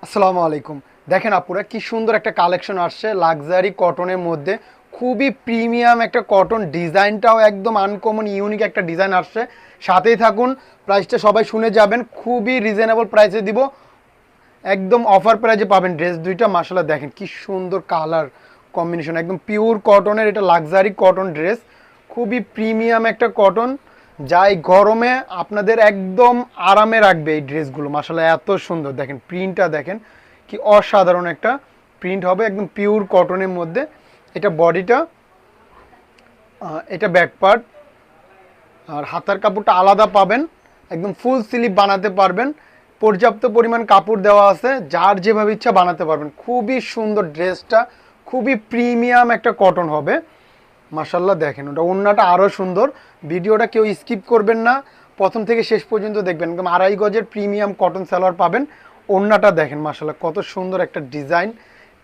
আসসালামু আলাইকুম। দেখেন আপুরা কি সুন্দর একটা কালেকশন আসছে লাক্সারি কটনের মধ্যে। খুবই প্রিমিয়াম একটা কটন, ডিজাইনটাও একদম আনকমন ইউনিক একটা ডিজাইন আসছে। সাথেই থাকুন, প্রাইসটা সবাই শুনে যাবেন। খুবই রিজনেবল প্রাইসে দিব, একদম অফার প্রাইসে পাবেন ড্রেস দুইটা। মাশাআল্লাহ দেখেন কি সুন্দর কালার কম্বিনেশন, একদম পিওর কটনের, এটা লাক্সারি কটন ড্রেস। খুবই প্রিমিয়াম একটা কটন, যা এই গরমে আপনাদের একদম আরামে রাখবে এই ড্রেসগুলো। মাশাআল্লাহ এত সুন্দর, দেখেন প্রিন্টটা দেখেন কি অসাধারণ একটা প্রিন্ট হবে, একদম পিওর কটনের মধ্যে। এটা বডিটা, এটা ব্যাক পার্ট, আর হাতার কাপড়টা আলাদা পাবেন, একদম ফুল স্লিভ বানাতে পারবেন। পর্যাপ্ত পরিমাণ কাপড় দেওয়া আছে, যার যেভাবে ইচ্ছা বানাতে পারবেন। খুবই সুন্দর ড্রেসটা, খুবই প্রিমিয়াম একটা কটন হবে। মাশাআল্লাহ দেখেন, ওটা ওড়নাটা আরও সুন্দর। ভিডিওটা কেউ স্কিপ করবেন না, প্রথম থেকে শেষ পর্যন্ত দেখবেন। একদম 2.5 গজের প্রিমিয়াম কটন সালোয়ার পাবেন। ওড়নাটা দেখেন মাশাআল্লাহ কত সুন্দর একটা ডিজাইন,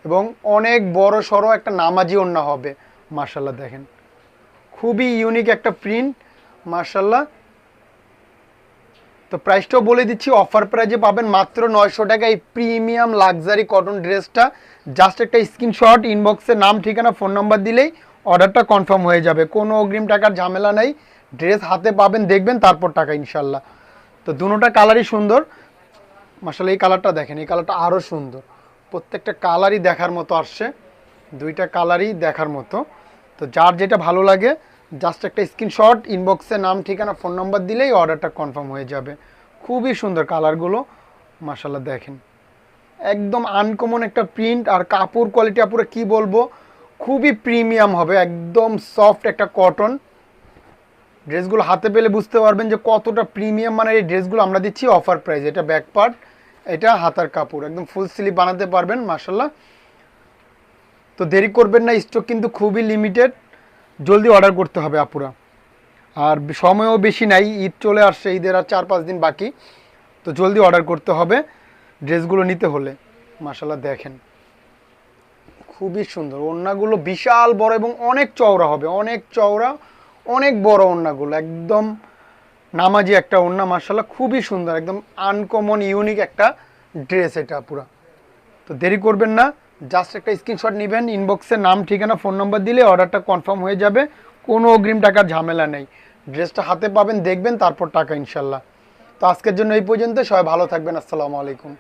এবং অনেক বড় সড়ো একটা নামাজি ওড়না হবে। মাশাআল্লাহ দেখেন খুবই ইউনিক একটা প্রিন্ট মাশাআল্লাহ। তো প্রাইসটাও বলে দিচ্ছি, অফার প্রাইজে পাবেন মাত্র 900 টাকা এই প্রিমিয়াম লাক্সারি কটন ড্রেসটা। জাস্ট একটা স্ক্রিনশট, ইনবক্সে নাম ঠিকানা ফোন নাম্বার দিলেই অর্ডারটা কনফার্ম হয়ে যাবে। কোনো অগ্রিম টাকার ঝামেলা নেই, ড্রেস হাতে পাবেন, দেখবেন, তারপর টাকা ইনশাল্লাহ। তো দুটোটা কালারই সুন্দর মাশাআল্লাহ। এই কালারটা দেখেন, এই কালারটা আরও সুন্দর। প্রত্যেকটা কালারই দেখার মতো আসছে, দুইটা কালারই দেখার মতো। তো যার যেটা ভালো লাগে জাস্ট একটা স্ক্রিনশট, ইনবক্সে নাম ঠিকানা ফোন নাম্বার দিলেই অর্ডারটা কনফার্ম হয়ে যাবে। খুবই সুন্দর কালারগুলো মাশাআল্লাহ দেখেন, একদম আনকমন একটা প্রিন্ট। আর কাপড় কোয়ালিটি আপুরা কি বলবো, খুবই প্রিমিয়াম হবে, একদম সফট একটা কটন। ড্রেসগুলো হাতে পেলে বুঝতে পারবেন যে কতটা প্রিমিয়াম মানের এই ড্রেসগুলো আমরা দিচ্ছি অফার প্রাইস। এটা ব্যাক পার্ট, এটা হাতার কাপড়, একদম ফুল স্লিভ বানাতে পারবেন মাশাআল্লাহ। তো দেরি করবেন না, স্টক কিন্তু খুবই লিমিটেড, জলদি অর্ডার করতে হবে আপুরা। আর সময়ও বেশি নাই, ঈদ চলে আসছে, ঈদের আর 4-5 দিন বাকি। তো জলদি অর্ডার করতে হবে ড্রেসগুলো নিতে হলে। মাশাআল্লাহ দেখেন খুবই সুন্দর, ওড়নাগুলো বিশাল বড় এবং অনেক চওড়া হবে, অনেক চওড়া, অনেক বড় ওড়নাগুলো, একদম নামাজি একটা ওড়না মাশাআল্লাহ। খুবই সুন্দর, একদম আনকমন ইউনিক একটা ড্রেস এটা পুরা। তো দেরি করবেন না, জাস্ট একটা স্ক্রিনশট নেবেন, ইনবক্সে নাম ঠিকানা ফোন নাম্বার দিলে অর্ডারটা কনফার্ম হয়ে যাবে। কোনো অগ্রিম টাকার ঝামেলা নেই, ড্রেসটা হাতে পাবেন, দেখবেন, তারপর টাকা ইনশাল্লাহ। তো আজকের জন্য এই পর্যন্ত, সবাই ভালো থাকবেন। আসসালামু আলাইকুম।